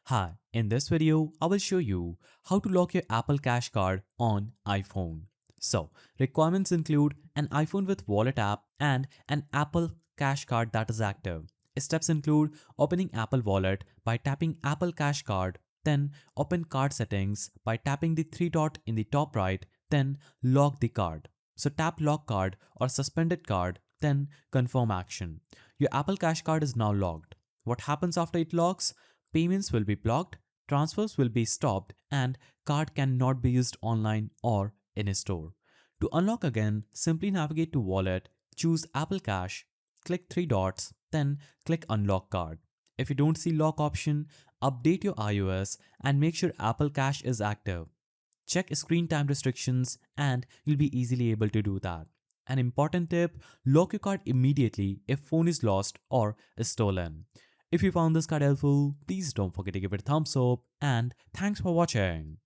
Hi, in this video, I will show you how to lock your Apple Cash card on iPhone. So, requirements include an iPhone with wallet app and an Apple Cash card that is active. Steps include opening Apple Wallet by tapping Apple Cash card, then open card settings by tapping the three dot in the top right, then lock the card. So tap lock card or suspended card, then confirm action. Your Apple Cash card is now locked. What happens after it locks? Payments will be blocked, transfers will be stopped, and card cannot be used online or in a store. To unlock again, simply navigate to Wallet, choose Apple Cash, click three dots, then click Unlock Card. If you don't see lock option, update your iOS and make sure Apple Cash is active. Check screen time restrictions and you'll be easily able to do that. An important tip, lock your card immediately if phone is lost or is stolen. If you found this card helpful, please don't forget to give it a thumbs up and thanks for watching.